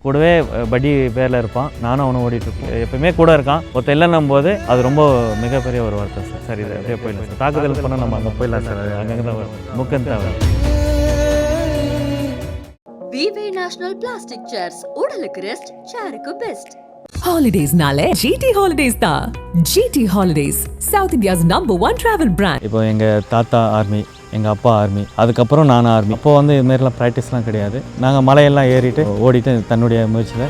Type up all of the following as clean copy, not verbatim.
கூடவே படி பேரில் இருப்பான், நானும் அவனும் ஓடிட்டு இருப்போம். எப்பவுமே கூட இருக்கான். ஒருத்தர் இல்லைன்னும் போது அது ரொம்ப மிகப்பெரிய ஒரு வருத்தம் சார். சரி, இது அப்படியே போயிடலாம் சார். தாக்குதல் பண்ணால் நம்ம அங்கே போயிடலாம் சார். அங்கங்கே தான் முக்கம் தேவை. விவே நேஷனல் பிளாஸ்டிக் சேர்ஸ் உடலுக்கு ரெஸ்ட், சேருக்கு best. Holidays nale GT Holidays da. GT Holidays, South India's #1 travel brand. இப்போ எங்கள் தாத்தா ஆர்மி, எங்கள் அப்பா ஆர்மி, அதுக்கப்புறம் நானும் ஆர்மி. அப்போ வந்து இதுமாரிலாம் ப்ராக்டிஸ்லாம் கிடையாது. நாங்கள் மலையெல்லாம் ஏறிட்டு ஓடிட்டு தன்னுடைய முயற்சியில்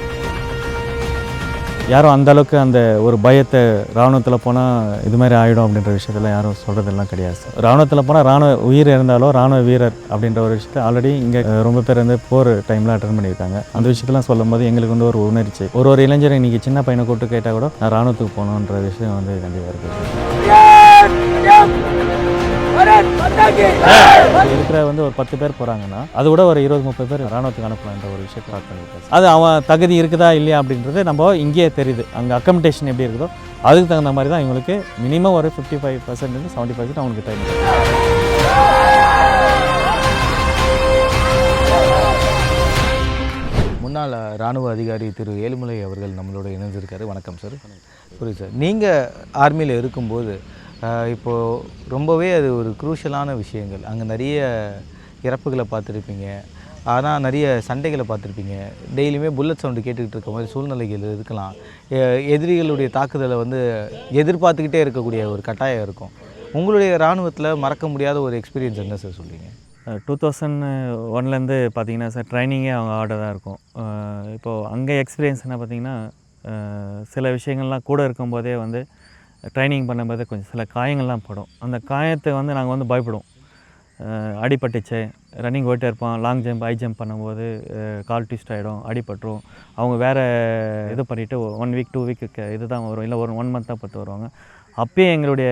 யாரும் அந்தளவுக்கு அந்த ஒரு பயத்தை இராணுவத்தில் போனால் இது மாதிரி ஆகிடும் அப்படின்ற விஷயத்தில் யாரும் சொல்கிறதெல்லாம் கிடையாது சார். இராணுவத்தில் போனால் இராணுவ உயிர் இருந்தாலும் இராணுவ வீரர் அப்படின்ற ஒரு விஷயத்தை ஆல்ரெடி இங்கே ரொம்ப பேர் வந்து போர் டைமில் அட்டன் பண்ணியிருக்காங்க. அந்த விஷயத்தெல்லாம் சொல்லும் போது எங்களுக்கு வந்து ஒரு உணர்ச்சி. ஒரு இளைஞர் இன்றைக்கி சின்ன பையனை கூப்பிட்டு கேட்டால் கூட நான் இராணுவத்துக்கு போகணுன்ற விஷயம் வந்து கண்டிப்பாக இருக்குது. இருக்கிற வந்து ஒரு 10 பேர் போகிறாங்கன்னா அது கூட ஒரு 20-30 பேர் இராணுவத்துக்கு அனுப்பலான்ற ஒரு விஷயத்தை பார்த்து அது அவன் தகுதி இருக்குதா இல்லையா அப்படின்றது நம்ம இங்கேயே தெரியுது. அங்கே அக்கமடேஷன் எப்படி இருக்குதோ அதுக்கு தகுந்த மாதிரி தான் இவங்களுக்கு மினிமம் ஒரு 55% 70% அவங்களுக்கு டைம். முன்னாள் இராணுவ அதிகாரி திரு ஏழுமலை அவர்கள் நம்மளோட இணைஞ்சிருக்காரு. வணக்கம் சார். புரியுது சார். நீங்கள் ஆர்மியில் இருக்கும்போது இப்போது ரொம்பவே அது ஒரு குரூஷியலான விஷயங்கள், அங்கே நிறைய இறப்புகளை பார்த்துருப்பீங்க, ஆனால் நிறைய சண்டைகளை பார்த்துருப்பீங்க. டெய்லியுமே புல்லட் சவுண்டு கேட்டுக்கிட்டு இருக்க மாதிரி சூழ்நிலைகள் இருக்கலாம். எதிரிகளுடைய தாக்குதலை வந்து எதிர்பார்த்துக்கிட்டே இருக்கக்கூடிய ஒரு கட்டாயம் இருக்கும். உங்களுடைய இராணுவத்தில் மறக்க முடியாத ஒரு எக்ஸ்பீரியன்ஸ் என்ன சார் சொல்கிறீங்க? 2001லேருந்து பார்த்தீங்கன்னா சார் ட்ரைனிங்கே அவங்க ஆர்டர் தான் இருக்கும். இப்போது அங்கே எக்ஸ்பீரியன்ஸ் என்ன பார்த்தீங்கன்னா, சில விஷயங்கள்லாம் கூட இருக்கும்போதே வந்து ட்ரைனிங் பண்ணும்போது கொஞ்சம் சில காயங்கள்லாம் படும். அந்த காயத்தை வந்து நாங்கள் வந்து பயப்படுவோம். அடிபட்டுச்சு, ரன்னிங் ஓட்டே இருப்பான், லாங் ஜம்ப் ஹை ஜம்ப் பண்ணும்போது கால் ட்விஸ்ட் ஆகிடும், அடிபட்டுரும். அவங்க வேறு இது பண்ணிவிட்டு 1 வீக் 2 வீக்கு இது தான் வரும், இல்லை ஒரு 1 மந்த் தான் பார்த்து வருவாங்க. அப்பயே எங்களுடைய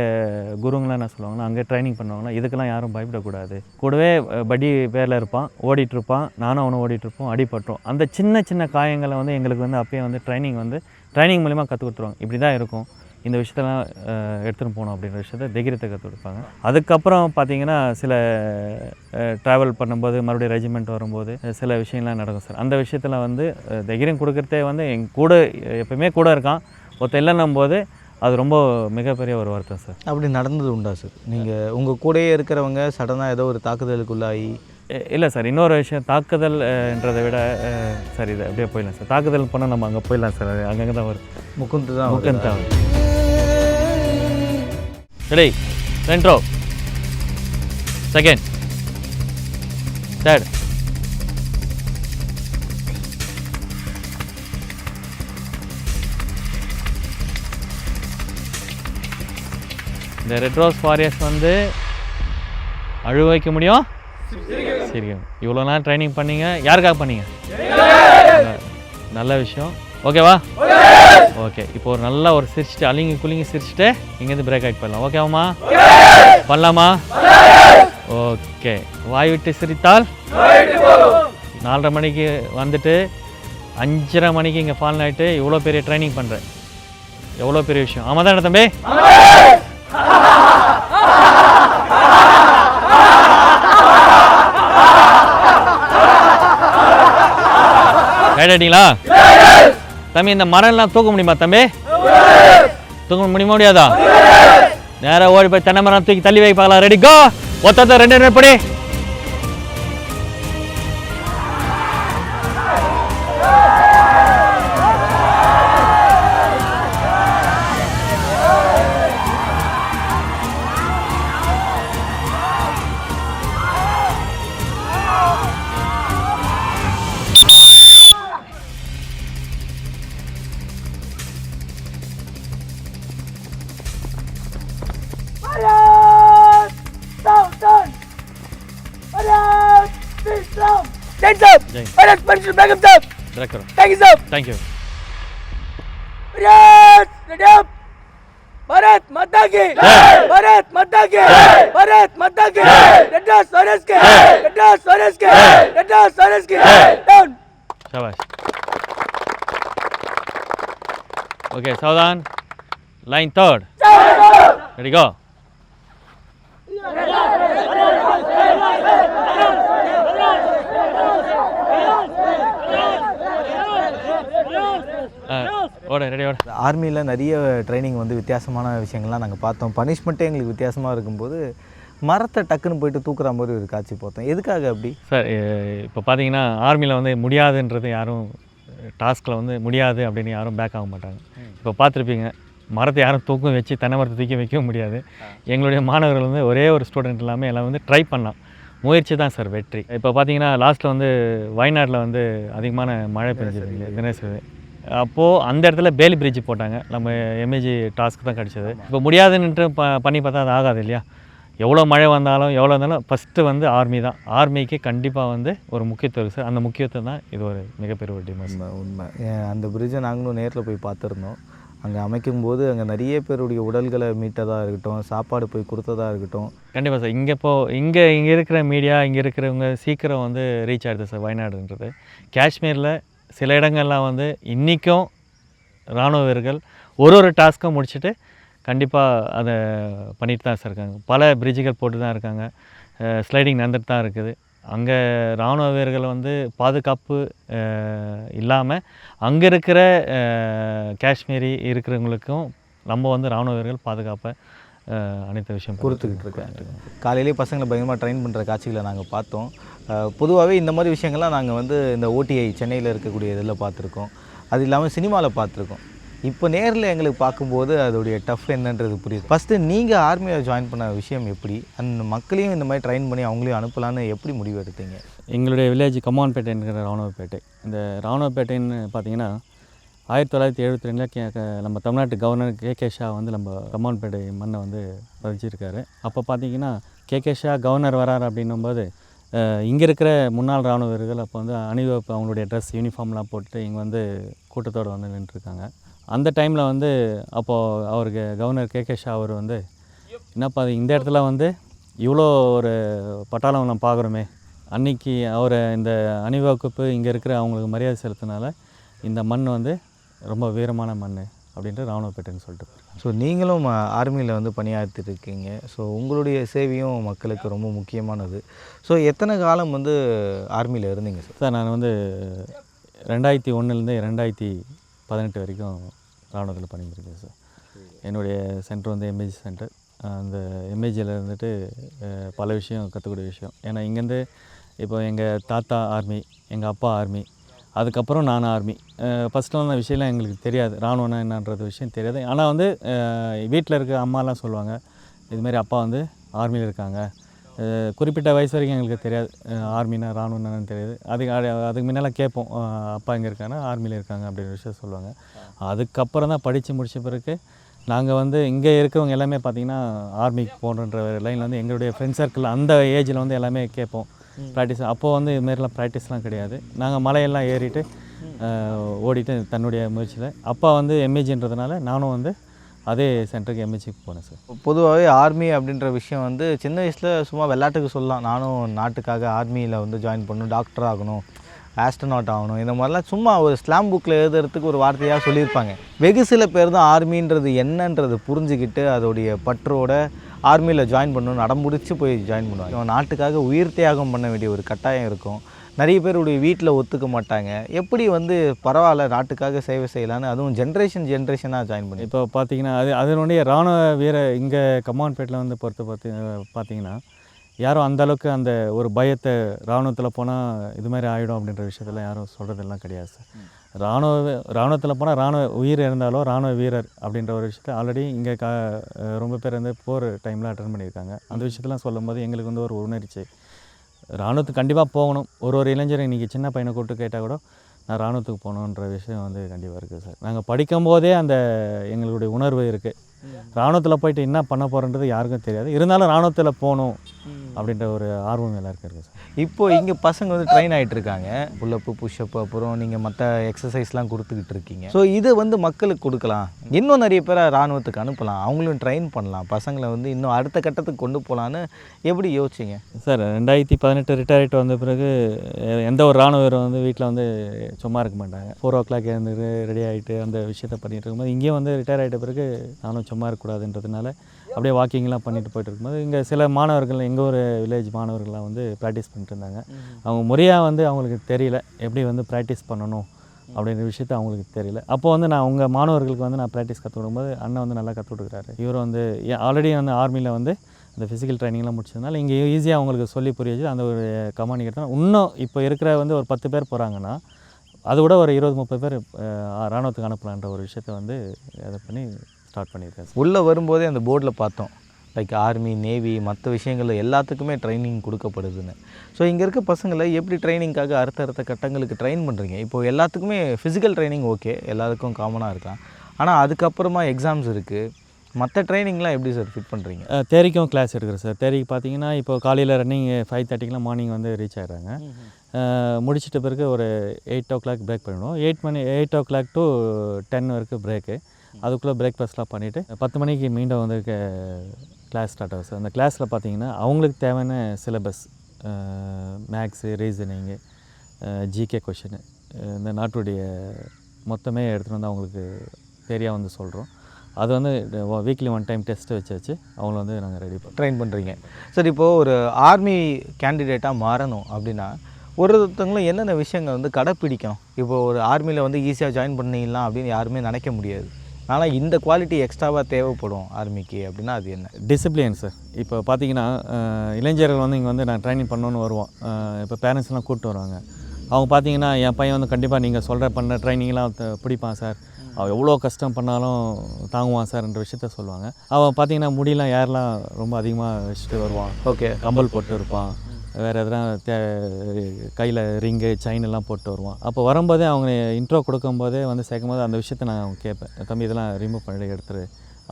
குருங்களாம் என்ன சொல்லுவாங்கன்னா, அங்கே ட்ரைனிங் பண்ணுவாங்கன்னா இதுக்கெல்லாம் யாரும் பயப்படக்கூடாது. கூடவே படி பேரில் இருப்பான், ஓடிட்டுருப்பான், நானும் அவனும் ஓடிட்டுருப்போம், அடிபட்டுரும். அந்த சின்ன சின்ன காயங்களை வந்து எங்களுக்கு வந்து அப்பயே வந்து ட்ரைனிங் மூலிமா கற்றுக் கொடுத்துருவாங்க. இப்படி தான் இருக்கும், இந்த விஷயத்தெல்லாம் எடுத்துகிட்டு போகணும் அப்படின்ற விஷயத்தை தைரியத்தை கற்றுக் கொடுப்பாங்க. அதுக்கப்புறம் பார்த்திங்கன்னா சில ட்ராவல் பண்ணும்போது மறுபடியும் ரெஜிமெண்ட் வரும்போது சில விஷயங்கள்லாம் நடக்கும் சார். அந்த விஷயத்தில் வந்து தைரியம் கொடுக்குறதே வந்து எங்கள் கூட எப்பவுமே கூட இருக்கான். ஒருத்தர் இல்லைன்னும் போது அது ரொம்ப மிகப்பெரிய ஒரு வருத்தம் சார். அப்படி நடந்தது உண்டா சார்? நீங்கள் உங்கள் கூடயே இருக்கிறவங்க சடனாக ஏதோ ஒரு தாக்குதலுக்குள்ளாகி? இல்லை சார். இன்னொரு விஷயம், தாக்குதல்ன்றதை விட சார் இது அப்படியே போயிடலாம் சார். தாக்குதல் போனால் நம்ம அங்கே போயிடலாம் சார். அங்கங்கே தான் வரும், முக்கம் தான் வரும். Ready, front row, second, third. இந்த ரெட் ரோஸ் வாரியர்ஸ் வந்து அழுவ வைக்க முடியும். சரி, இவ்வளோ நாள் ட்ரைனிங் பண்ணீங்க, யாருக்காக பண்ணீங்க? நல்ல விஷயம். ஓகேவா? ஓகே. இப்போ ஒரு நல்லா ஒரு சிரிச்சுட்டு அலிங்கி குலிங்கி சிரிச்சுட்டு இங்கேருந்து பிரேக் அவுட் பண்ணலாம். ஓகேவாம்மா? பண்ணலாமா? ஓகே. வாய் விட்டு சிரித்தால் 4:30 மணிக்கு வந்துட்டு 5:30 மணிக்கு இங்கே ஃபால் ஆகிட்டு இவ்வளோ பெரிய ட்ரைனிங் பண்ணுறேன். எவ்வளோ பெரிய விஷயம். ஆமாம் தானே தம்பி? ரைட் ஆகிட்டீங்களா தம்பி? இந்த மரம்லாம் தூக்க முடியுமா தம்பி? தூக்க முடியாதா? நேராக ஓடி போய் தென்னை மரம் தூக்கி தள்ளி வைக்க பார்க்கலாம். ரெடி, கோ. ஒத்த 2 படி. Thank you. भारत माता की, भारत माता की, भारत माता की, डंडा स्वराज के, डंडा स्वराज के, डंडा स्वराज के. Down. शाबाश. Okay, सावधान. Line third. Ready, go. ஓட ரெடி ஓட. ஆர்மியில் நிறைய ட்ரைனிங் வந்து வித்தியாசமான விஷயங்கள்லாம் நாங்கள் பார்த்தோம். பனிஷ்மெண்ட்டே எங்களுக்கு வித்தியாசமாக இருக்கும்போது மரத்தை டக்குன்னு போயிட்டு தூக்குற மாதிரி ஒரு காட்சி பார்த்தோம். எதுக்காக அப்படி? சார் இப்போ பார்த்தீங்கன்னா ஆர்மியில் வந்து முடியாதுன்றது யாரும் டாஸ்கில் வந்து முடியாது அப்படின்னு யாரும் பேக் ஆக மாட்டாங்க. இப்போ பார்த்துருப்பீங்க, மரத்தை யாரும் தூக்கம் வச்சு தென்னை மரத்தை தூக்கி வைக்கவும் முடியாது. எங்களுடைய மாணவர்கள் வந்து ஒரே ஒரு ஸ்டூடெண்ட் எல்லாமே எல்லாம் வந்து ட்ரை பண்ணலாம். முயற்சி தான் சார் வெற்றி. இப்போ பார்த்தீங்கன்னா லாஸ்ட்டில் வந்து வயநாட்டில் வந்து அதிகமான மழை பெஞ்சது தினேஸ்வரி. அப்போது அந்த இடத்துல பேலி பிரிட்ஜ் போட்டாங்க. நம்ம எம்ஏஜி டாஸ்க் தான் கிடச்சிது. இப்போ முடியாதுன்ட்டு பண்ணி பார்த்தா அது ஆகாது இல்லையா? எவ்வளோ மழை வந்தாலும் எவ்வளோ இருந்தாலும் ஃபஸ்ட்டு வந்து ஆர்மி தான். ஆர்மிக்கு கண்டிப்பாக வந்து ஒரு முக்கியத்துவம் இருக்குது சார். அந்த முக்கியத்துவம் தான் இது ஒரு மிகப்பெரிய ஒரு டிமாண்ட். உண்மை. அந்த பிரிட்ஜை நாங்களும் நேரில் போய் பார்த்துருந்தோம். அங்கே அமைக்கும்போது அங்கே நிறைய பேருடைய உடல்களை மீட்டதாக இருக்கட்டும், சாப்பாடு போய் கொடுத்ததாக இருக்கட்டும். கண்டிப்பாக சார். இங்கே இருக்கிற மீடியா, இங்கே இருக்கிறவங்க சீக்கிரம் வந்து ரீச் ஆகிடுது சார் வயநாடுன்றது. காஷ்மீரில் சில இடங்கள்லாம் வந்து இன்றைக்கும் இராணுவ வீரர்கள் ஒரு டாஸ்க்கும் முடிச்சுட்டு கண்டிப்பாக அதை பண்ணிட்டு தான் சார் இருக்காங்க. பல பிரிட்ஜுகள் போட்டு தான் இருக்காங்க. ஸ்லைடிங் நடந்துட்டு தான் இருக்குது. அங்கே இராணுவ வீரர்கள் வந்து பாதுகாப்பு இல்லாமல் அங்கே இருக்கிற காஷ்மீரி இருக்கிறவங்களுக்கும் நம்ம வந்து இராணுவ வீரர்கள் பாதுகாப்பை அனைத்து விஷயம் கொடுத்துக்கிட்டு இருக்காங்க. காலையிலேயே பசங்களை பயங்கரமாக ட்ரெயின் பண்ணுற காட்சிகளை நாங்கள் பார்த்தோம். பொதுவாகவே இந்த மாதிரி விஷயங்கள்லாம் நாங்கள் வந்து இந்த ஓடிஐ சென்னையில் இருக்கக்கூடிய இதில் பார்த்துருக்கோம். அது இல்லாமல் சினிமாவில் பார்த்துருக்கோம். இப்போ நேரில் எங்களுக்கு பார்க்கும்போது அதோடைய டஃப் என்னன்றது புரியுது. ஃபஸ்ட்டு நீங்கள் ஆர்மியில் ஜாயின் பண்ண விஷயம் எப்படி? அந்த மக்களையும் இந்த மாதிரி ட்ரெயின் பண்ணி அவங்களையும் அனுப்பலான்னு எப்படி முடிவு எடுத்தீங்க? எங்களுடைய வில்லேஜ் கம்மான்பேட்டைங்கிற ராணுவப்பேட்டை. இந்த ராணுவப்பேட்டைன்னு பார்த்தீங்கன்னா 1972 நம்ம தமிழ்நாட்டு கவர்னர் கே ஷா வந்து நம்ம கம்மான்பேட்டை மண்ணை வந்து பதிச்சிருக்காரு. அப்போ பார்த்தீங்கன்னா கே ஷா கவர்னர் வரார் அப்படின்னும்போது இங்கே இருக்கிற முன்னாள் இராணுவ வீரர்கள் அப்போ வந்து அணிவகுப்பு அவங்களுடைய ட்ரெஸ் யூனிஃபார்ம்லாம் போட்டு இங்கே வந்து கூட்டத்தோடு வந்து நின்றுருக்காங்க. அந்த டைமில் வந்து அப்போது அவருக்கு கவர்னர் கே ஷா அவர் வந்து என்னப்பா இந்த இடத்துல வந்து இவ்வளோ ஒரு பட்டாளம் நம்ம பார்க்குறோமே, அன்றைக்கி அவரை இந்த அணிவகுப்பு இங்கே இருக்கிற அவங்களுக்கு மரியாதை செலுத்தினால இந்த மண் வந்து ரொம்ப வீரமான மண் அப்படின்ட்டு ராணுவப்பேட்டைன்னு சொல்லிட்டு. ஸோ நீங்களும் ஆர்மியில் வந்து பணியாற்றிட்டு இருக்கீங்க. ஸோ உங்களுடைய சேவையும் மக்களுக்கு ரொம்ப முக்கியமானது. ஸோ எத்தனை காலம் வந்து ஆர்மியில் இருந்தீங்க சார்? சார் நான் வந்து 2001 2018 வரைக்கும் இராணுவத்தில் பண்ணியிருக்கேன் சார். என்னுடைய சென்டர் வந்து எம்ஏஜி சென்டர். அந்த எம்ஏஜியில் இருந்துட்டு பல விஷயம் கற்றுக்கூடிய விஷயம். ஏன்னா இங்கேருந்து இப்போ எங்கள் தாத்தா ஆர்மி, எங்கள் அப்பா ஆர்மி, அதுக்கப்புறம் நான் ஆர்மி. ஃபஸ்ட்டுலாம் விஷயம்லாம் எங்களுக்கு தெரியாது, இராணுவம்னா என்னன்றது விஷயம் தெரியாது. ஆனால் வந்து வீட்டில் இருக்க அம்மாலாம் சொல்லுவாங்க, இதுமாரி அப்பா வந்து ஆர்மியில் இருக்காங்க. குறிப்பிட்ட வயசு வரைக்கும் எங்களுக்கு தெரியாது ஆர்மினா இராணுவம்னு தெரியாது. அதுக்கு முன்னெல்லாம் கேட்போம், அப்பா எங்கே இருக்காங்கன்னா ஆர்மியில் இருக்காங்க அப்படின்ற விஷயம் சொல்லுவாங்க. அதுக்கப்புறம் தான் படித்து முடித்த பிறகு நாங்கள் வந்து இங்கே இருக்கிறவங்க எல்லாமே பார்த்திங்கன்னா ஆர்மிக்கு போகணுன்ற லைனில் வந்து எங்களுடைய ஃப்ரெண்ட் சர்க்கிள் அந்த ஏஜில் வந்து எல்லாமே கேட்போம் ப்ராக்டிஸ். அப்போது வந்து இதுமாரிலாம் ப்ராக்டிஸ்லாம் கிடையாது. நாங்கள் மலையெல்லாம் ஏறிட்டு ஓடிட்டு தன்னுடைய முயற்சியில் அப்பா வந்து எம்ஏஜின்றதுனால நானும் வந்து அதே சென்டருக்கு எம்ஏஜிக்கு போனேன் சார். பொதுவாகவே ஆர்மி அப்படின்ற விஷயம் வந்து சின்ன வயசில் சும்மா விளையாட்டுக்கு சொல்லலாம், நானும் நாட்டுக்காக ஆர்மியில் வந்து ஜாயின் பண்ணணும், டாக்டர் ஆகணும், ஆஸ்ட்ரோநாட் ஆகணும், இந்த மாதிரிலாம் சும்மா ஒரு ஸ்லாம் புக்கில் எழுதுறதுக்கு ஒரு வார்த்தையாக சொல்லியிருப்பாங்க. வெகு சில பேர் தான் ஆர்மின்றது என்னன்றது புரிஞ்சுக்கிட்டு அதோடைய பற்றோட ஆர்மியில் ஜாயின் பண்ணணும் அடம்பிடிச்சு போய் ஜாயின் பண்ணுவாங்க. நாட்டுக்காக உயிர் தியாகம் பண்ண வேண்டிய ஒரு கட்டாயம் இருக்கும். நிறைய பேருடைய வீட்டில் ஒத்துக்க மாட்டாங்க. எப்படி வந்து பரவாயில்ல நாட்டுக்காக சேவை செய்யலான்னு அதுவும் ஜென்ரேஷனாக ஜாயின் பண்ணி இப்போ பார்த்தீங்கன்னா அதனுடைய இராணுவ இங்கே கம்மான்பேட்டில் வந்து பார்த்தீங்கன்னா யாரும் அந்தளவுக்கு அந்த ஒரு பயத்தை இராணுவத்தில் போனால் இது மாதிரி ஆகிடும் அப்படின்ற விஷயத்தில் யாரும் சொல்கிறதெல்லாம் கிடையாது சார். இராணுவத்தில் போனால் உயிர் இருந்தாலோ இராணுவ வீரர் அப்படின்ற ஒரு விஷயத்தை ஆல்ரெடி இங்கே ரொம்ப பேர் வந்து போர் டைமில் அட்டன் பண்ணியிருக்காங்க. அந்த விஷயத்தெல்லாம் சொல்லும்போது எங்களுக்கு வந்து ஒரு உணர்ச்சி, இராணுவத்துக்கு கண்டிப்பாக போகணும். ஒரு இளைஞர் இன்றைக்கி சின்ன பையனை கூப்பிட்டு கேட்டால் கூட நான் இராணுவத்துக்கு போகணுன்ற விஷயம் வந்து கண்டிப்பாக இருக்குது சார். நாங்கள் படிக்கும்போதே அந்த எங்களுடைய உணர்வு இருக்குது. இராணுவத்தில் போயிட்டு என்ன பண்ண போகிறன்றது யாருக்கும் தெரியாது. இருந்தாலும் இராணுவத்தில் போகணும் அப்படின்ற ஒரு ஆர்வம் எல்லாருக்கும் இருக்குது சார். இப்போது இங்கே பசங்க வந்து ட்ரெயின் ஆகிட்டு இருக்காங்க, புல்லப்பு புஷ்அப்பு, அப்புறம் நீங்கள் மற்ற எக்ஸசைஸ்லாம் கொடுத்துக்கிட்டு இருக்கீங்க. ஸோ இதை வந்து மக்களுக்கு கொடுக்கலாம், இன்னும் நிறைய பேரை இராணுவத்துக்கு அனுப்பலாம், அவங்களும் ட்ரெயின் பண்ணலாம், பசங்களை வந்து இன்னும் அடுத்த கட்டத்துக்கு கொண்டு போகலான்னு எப்படி யோசிச்சிங்க சார்? 2018 ரிட்டையர் ஆகிட்டு வந்த பிறகு எந்த ஒரு இராணுவ வீரர் வந்து வீட்டில் வந்து சும்மா இருக்க மாட்டாங்க. 4 o'clock எழுந்துட்டு ரெடி ஆகிட்டு அந்த விஷயத்தை பண்ணிகிட்டு இருக்கும்போது இங்கேயும் வந்து ரிட்டையர் ஆகிட்ட பிறகு நானும் சும்மா இருக்கக்கூடாதுன்றதுனால அப்படியே வாக்கிங்லாம் பண்ணிட்டு போயிட்டு இருக்கும்போது இங்கே சில மாணவர்கள், எங்கள் ஒரு வில்லேஜ் மாணவர்கள்லாம் வந்து ப்ராக்டிஸ் பண்ணிட்டு இருந்தாங்க. அவங்க முறையாக வந்து அவங்களுக்கு தெரியல எப்படி வந்து ப்ராக்டிஸ் பண்ணணும் அப்படின்ற விஷயத்த அவங்களுக்கு தெரியல. அப்போ வந்து நான் அவங்க மாணவர்களுக்கு வந்து நான் ப்ராக்டிஸ் கற்றுக் கொடுக்கும்போது அண்ணன் வந்து நல்லா கற்றுக் கொடுக்குறாரு. இவர் வந்து ஆல்ரெடி வந்து ஆர்மியில் வந்து அந்த ஃபிசிக்கல் ட்ரைனிங்லாம் முடிச்சதுனால இங்கே ஈஸியாக அவங்களுக்கு சொல்லி புரிய வச்சு அந்த ஒரு கமாண்டிங் எடுத்தோம். இன்னும் இப்போ இருக்கிற வந்து ஒரு 10 பேர் போகிறாங்கன்னா அதை விட ஒரு 20-30 பேர் இராணுவத்துக்கு அனுப்பலான்ற ஒரு விஷயத்த வந்து அதை பண்ணி ஸ்டார்ட் பண்ணியிருக்கேன் சார். உள்ளே வரும்போதே அந்த போர்டில் பார்த்தோம், லைக் ஆர்மி, நேவி, மற்ற விஷயங்கள் எல்லாத்துக்குமே ட்ரைனிங் கொடுக்கப்படுதுன்னு. ஸோ இங்கே இருக்க பசங்களை எப்படி ட்ரைனிங்காக அடுத்த கட்டங்களுக்கு ட்ரெயின் பண்ணுறீங்க? இப்போது எல்லாத்துக்குமே ஃபிசிக்கல் ட்ரைனிங் ஓகே, எல்லாத்துக்கும் காமனாக இருக்கலாம். ஆனால் அதுக்கப்புறமா எக்ஸாம்ஸ் இருக்குது, மற்ற ட்ரைனிங்லாம் எப்படி சார் ஃபிட் பண்ணுறீங்க? தேரிக்கும் கிளாஸ் எடுக்கிறேன் சார். தேரிக்கு பார்த்தீங்கன்னா இப்போ காலையில் ரன்னிங் 5:30க்கெலாம் மார்னிங் வந்து ரீச் ஆகிடுறாங்க. முடிச்சிட்ட பிறகு ஒரு 8 o'clock பிரேக் பண்ணிவிடுவோம். 8 o'clock to 10 வரைக்கும் பிரேக்கு. அதுக்குள்ளே பிரேக்ஃபாஸ்ட்லாம் பண்ணிவிட்டு 10 மணிக்கு மீண்டும் வந்து கிளாஸ் ஸ்டார்ட் ஆகும் சார். அந்த கிளாஸில் பார்த்தீங்கன்னா அவங்களுக்கு தேவையான syllabus, maths, reasoning, GK question, இந்த நாட்டுடைய மொத்தமே எடுத்துகிட்டு வந்து அவங்களுக்கு தெரியாக வந்து சொல்கிறோம். அது வந்து வீக்லி 1 time டெஸ்ட்டு வச்சு அவங்கள வந்து நாங்கள் ரெடி ட்ரெயின் பண்ணுறீங்க. சார் இப்போது ஒரு ஆர்மி கேண்டிடேட்டாக மாறணும் அப்படின்னா ஒருத்தவங்களும் என்னென்ன விஷயங்கள் வந்து கடைப்பிடிக்கணும்? இப்போது ஒரு ஆர்மியில் வந்து ஈஸியாக ஜாயின் பண்ணிடலாம் அப்படின்னு யாருமே நினைக்க முடியாது. ஆனால் இந்த குவாலிட்டி எக்ஸ்ட்ராவாக தேவைப்படும் ஆர்மிக்கு அப்படின்னா அது என்ன? Discipline sir. இப்போ பார்த்தீங்கன்னா இளைஞர்கள் வந்து இங்கே வந்து நான் ட்ரைனிங் பண்ணணுன்னு வருவோம். இப்போ பேரண்ட்ஸ்லாம் கூப்பிட்டு வருவாங்க. அவங்க பார்த்தீங்கன்னா என் பையன் வந்து கண்டிப்பாக நீங்கள் பண்ணுற ட்ரைனிங்லாம் பிடிப்பான் சார், அவன் எவ்வளோ கஷ்டம் பண்ணாலும் தாங்குவான் சார்ன்ற விஷயத்த சொல்லுவாங்க. அவன் பார்த்தீங்கன்னா முடியெலாம் யாரெல்லாம் ரொம்ப அதிகமாக வச்சுட்டு வருவான். ஓகே, கம்பல் போட்டு இருப்பான், வேறு எதனா கையில் ரிங்கு, செயின் எல்லாம் போட்டு வருவான். அப்போ வரும்போதே அவங்க இன்ட்ரோ கொடுக்கும்போதே வந்து சேர்க்கும்போது அந்த விஷயத்த நான் கேட்பேன், தம்பி இதெல்லாம் ரிமூவ் பண்ணி எடுத்துரு,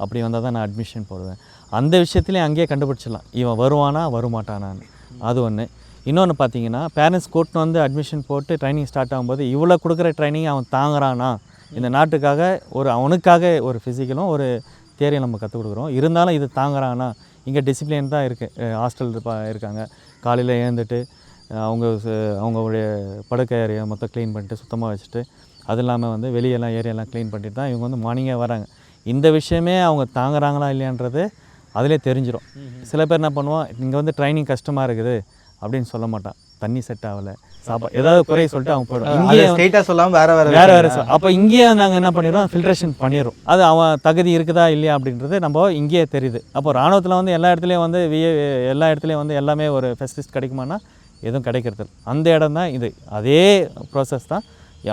அப்படி வந்தால் தான் நான் அட்மிஷன் போடுவேன். அந்த விஷயத்துலேயும் அங்கேயே கண்டுபிடிச்சிடலாம் இவன் வருவானா வருமாட்டானான்னு. அது ஒன்று. இன்னொன்று பார்த்தீங்கன்னா பேரண்ட்ஸ் கூட்டின்னு வந்து அட்மிஷன் போட்டு ட்ரைனிங் ஸ்டார்ட் ஆகும்போது இவ்வளோ கொடுக்குற ட்ரைனிங் அவன் தாங்குறானா, இந்த நாட்டுக்காக அவனுக்காக ஒரு ஃபிசிக்கலும் ஒரு தியரியும் நம்ம கற்றுக் கொடுக்குறோம், இருந்தாலும் இது தாங்குறானா. இங்கே டிசிப்ளின் தான் இருக்குது. ஹாஸ்டல் இருக்காங்க, காலையில் எழுந்துட்டு அவங்களுடைய படுக்கை ஏரியா மொத்தம் க்ளீன் பண்ணிட்டு சுத்தமாக வச்சுட்டு, அது இல்லாமல் வந்து வெளியெல்லாம் ஏரியாலாம் க்ளீன் பண்ணிட்டு தான் இவங்க வந்து மார்னிங்கே வராங்க. இந்த விஷயமே அவங்க தாங்குறாங்களா இல்லையான்றது அதிலே தெரிஞ்சிடும். சில பேர் என்ன பண்ணுவோம், இங்கே வந்து ட்ரைனிங் கஷ்டமாக இருக்குது அப்படின்னு சொல்ல மாட்டான், தண்ணி செட் ஆகலை, சாப்பாடு ஏதாவது குறைய சொல்லிட்டு அவங்க போய்டும். இங்கே ஸ்ட்ரெயிட்டாக சொல்லாமல் வேறு அப்போ இங்கேயே நாங்கள் என்ன பண்ணிடுறோம், ஃபில்ட்ரேஷன் பண்ணிடுறோம். அது அவன் தகுதி இருக்குதா இல்லையா அப்படின்றது நம்ம இங்கேயே தெரியுது. அப்போ இராணுவத்தில் வந்து எல்லா இடத்துலையும் வந்து எல்லா இடத்துலையும் வந்து எல்லாமே ஒரு ஃபெசிலிஸ்ட் கிடைக்குமானா எதுவும் கிடைக்கிறது. அந்த இடம் தான் இது. அதே ப்ராசஸ் தான்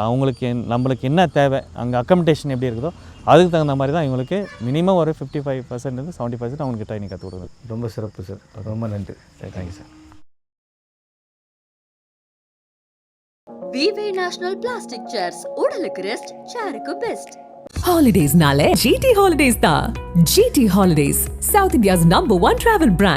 அவங்களுக்கு. நம்மளுக்கு என்ன தேவை, அங்கே அக்கமடேஷன் எப்படி இருக்குதோ அதுக்கு தகுந்த மாதிரி தான் இவங்களுக்கு மினிமம் ஒரு 55% 70% அவங்களுக்கு ட்ரைனிங் கற்றுக் கொடுக்குது. ரொம்ப சிறப்பு சார், ரொம்ப நன்றி. Thank you sir. Vive national plastic chairs, உடலுக்கு ரெஸ்ட், சேருக்கு best. Holidays nale GT Holidays da. GT Holidays, South India's #1 travel brand.